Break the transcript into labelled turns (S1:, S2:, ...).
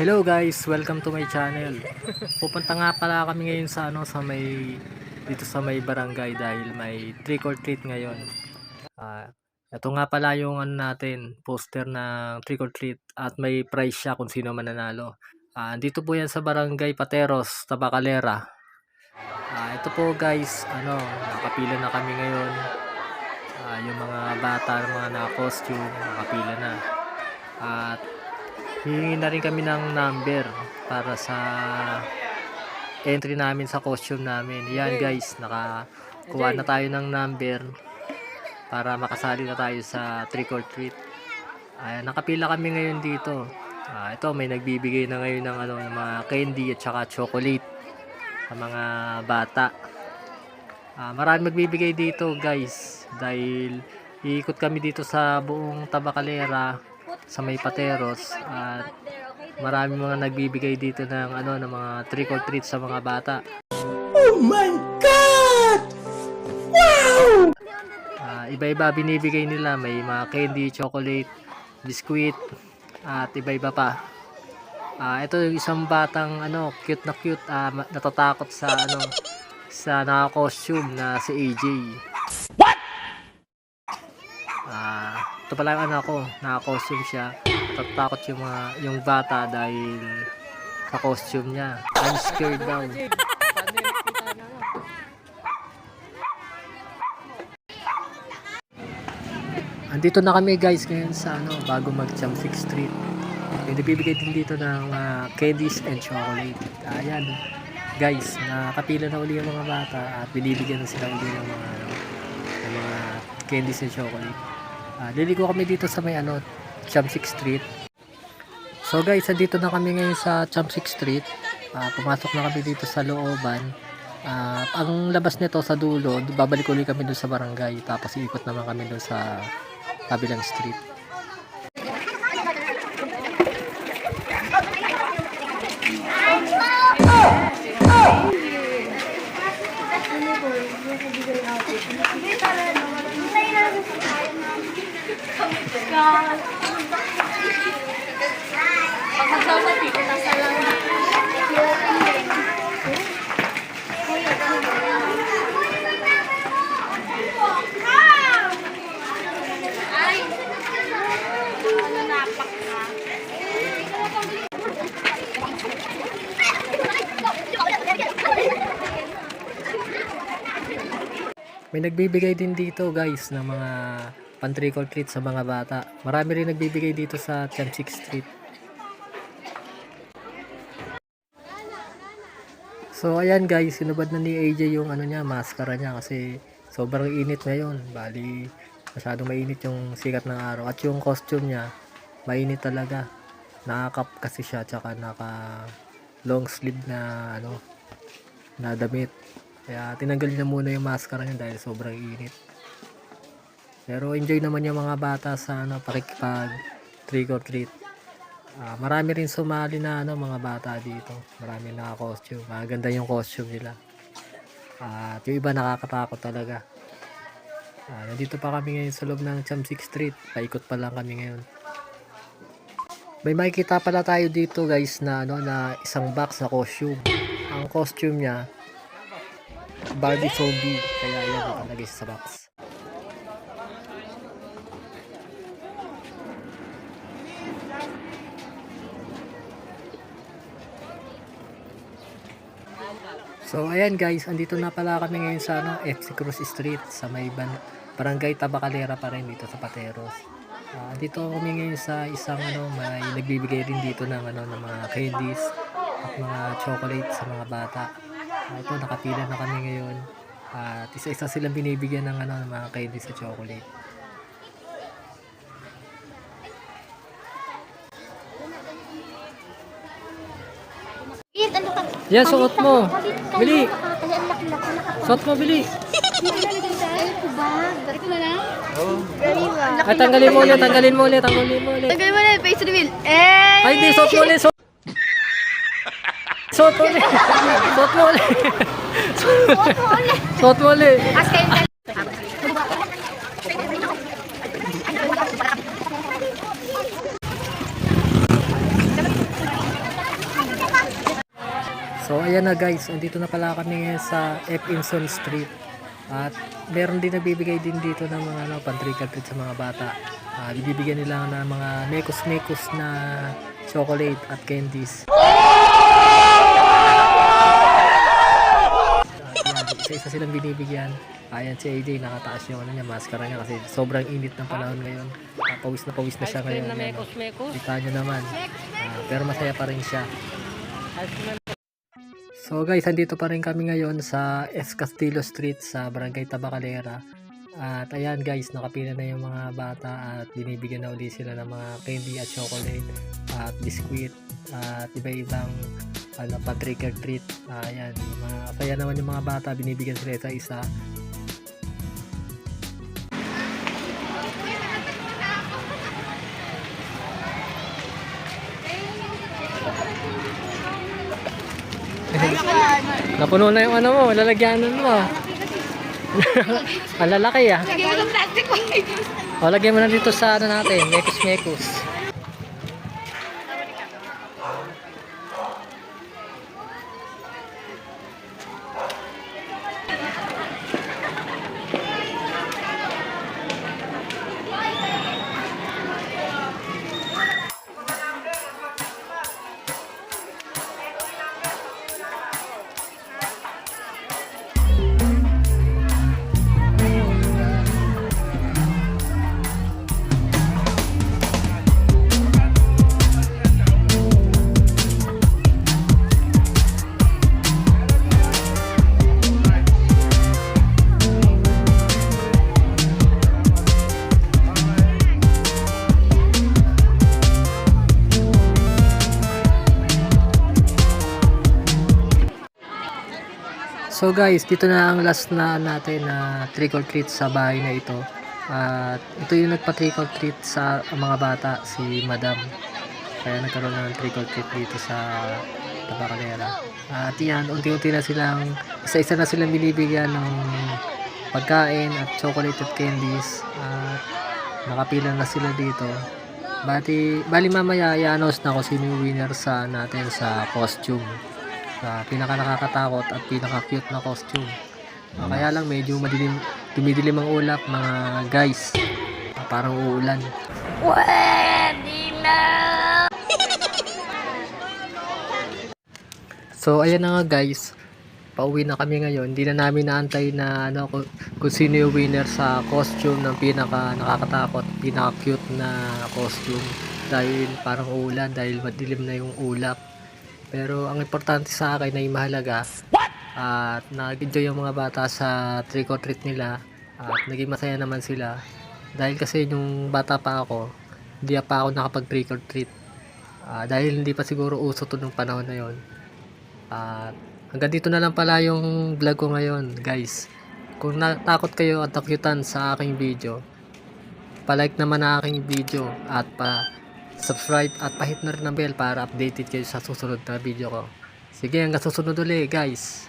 S1: Hello guys, welcome to my channel. Pupunta nga pala kami ngayon sa dito sa may barangay dahil may trick or treat ngayon. Ito nga pala yung natin, poster ng trick or treat at may prize siya kung sino mananalo. Dito po yan sa barangay Pateros, Tabacalera. Ito po guys, nakapila na kami ngayon. Yung mga bata, mga naka-costume, nakapila na. At hihingi na rin kami ng number para sa entry namin sa costume namin. Yan guys, nakakuha na tayo ng number para makasali na tayo sa trick or treat. Nakapila kami ngayon dito. Ito may nagbibigay na ngayon ng ng mga candy at saka chocolate sa mga bata. Marami magbibigay dito guys dahil iikot kami dito sa buong Tabacalera sa may Pateros at marami mga nagbibigay dito ng ng mga trick or treat sa mga bata.
S2: Oh my God! Wow!
S1: Iba-iba binibigay nila, may mga candy, chocolate, biskuit at iba-iba pa. Ito yung isang batang cute na cute, natatakot sa sa naka-costume na si AJ. Ito pala yung anak ko, naka-costume siya. Natatakot yung bata dahil sa costume niya. I'm scared daw. Andito na kami guys ngayon sa bago mag-Jump 6 Street. May nabibigay din dito ng candies and chocolate. Ayan guys, nakapila na uli yung mga bata at binibigyan na sila uli ng mga candies and chocolate. Liliko kami dito sa may Jump 6 Street. So guys, dito na kami ngayon sa Jump 6 Street. Pumasok na kami dito sa looban. Ang labas nito sa dulo, babalik ulit kami doon sa barangay. Tapos iikot naman kami doon sa kabilang street. May nagbibigay din dito guys ng mga pan trick or treat sa mga bata. Marami rin nagbibigay dito sa Jump 6 Street. So ayan guys, sinubad na ni AJ yung maskara niya kasi sobrang init ngayon. Bali, masyadong mainit yung sikat ng araw. At yung costume niya, mainit talaga. Naka-cap kasi siya, tsaka naka long sleeve na na damit. Kaya tinanggal niya muna yung maskara niya dahil sobrang init. Pero enjoy naman yung mga bata sa pakikipag trick or treat. Marami rin sumali na mga bata dito. Marami na costume. Maganda yung costume nila. At yung iba nakakatakot talaga. Nandito pa kami ngayon sa loob ng Jump 6 Street. Paikot pa lang kami ngayon. May makikita pala tayo dito guys na na isang box na costume. Ang costume niya Barbie zombie, kaya yan nakalagay sa box. So ayan guys, andito na pala kami ngayon sa FC Cruz Street sa may barangay Tabacalera pa rin dito sa Pateros. Dito kami ngayon sa isang may nagbibigay rin dito ng ng mga candies at mga chocolate sa mga bata. Ito nakapila na kami ngayon at isa-isa silang binibigyan ng mga candies sa chocolate. Yan, suot mo. Bili. Suot mo, bili.
S3: Ito na lang?
S1: Ay, tanggalin mo ulit.
S3: Tanggalin mo ulit, face reveal.
S1: Ay, hindi, suot mo ulit. Suot mo ulit. Suot mo ulit. Suot mo ulit. So ayan na guys, andito na pala kami ngayon sa F. Inson Street. At meron din nagbibigay din dito ng mga pan-trick or treat sa mga bata. Bibigyan nila ng mga mekos-mekos na chocolate at candies. Isa-isa silang binibigyan. Ayan si AJ, nakataas yung maskara niya kasi sobrang init ng panahon ngayon. Pawis na siya ngayon. Kita nyo naman. Pero masaya pa rin siya. So guys, andito pa rin kami ngayon sa S. Castillo Street sa Barangay Tabacalera. At ayan guys, nakapila na yung mga bata at binibigyan na uli sila ng mga candy at chocolate at biskuit at iba-ibang pa-trick or treat. Ayan, masaya naman yung mga bata, binibigyan sila isa-isa. Napuno na yung ano mo, lalagyanan mo. Ang lalaki ah.
S3: Lagyan mo ng plastic pa.
S1: O, lagyan mo na dito sa ano natin, mekos-mekos. So guys, dito na ang last na natin na trick or treat sa bahay na ito. At ito yung nagpa-trick or treat sa mga bata, si Madam. Kaya nagkaroon ng trick or treat dito sa Tabacalera. At yan, unti-unti na silang, isa-isa na silang binibigyan ng pagkain at chocolate at candies. At nakapila na sila dito. Bali mamaya i-announce na kung sino yung winner sa natin sa costume. Sa pinaka nakakatakot at pinaka cute na costume. Kaya lang medyo dumidilim ang ulap mga guys. Parang uulan.
S3: Pwede na!
S1: So ayan na nga guys. Pauwi na kami ngayon. Hindi na namin naantay na kung sino yung winner sa costume ng pinaka nakakatakot, pinaka cute na costume. Dahil parang uulan, dahil madilim na yung ulap. Pero ang importante sa akin ay mahalaga at nag-enjoy yung mga bata sa trick or treat nila at naging masaya naman sila dahil kasi yung bata pa ako hindi pa ako nakapag trick or treat dahil hindi pa siguro uso to nung panahon na yon. At hanggang dito na lang pala yung vlog ko ngayon guys. Kung natakot kayo at nakyutan sa aking video, palike naman na aking video at subscribe at pahit na rin ang bell para updated kayo sa susunod na video ko. Sige, hanggang susunod ulit guys.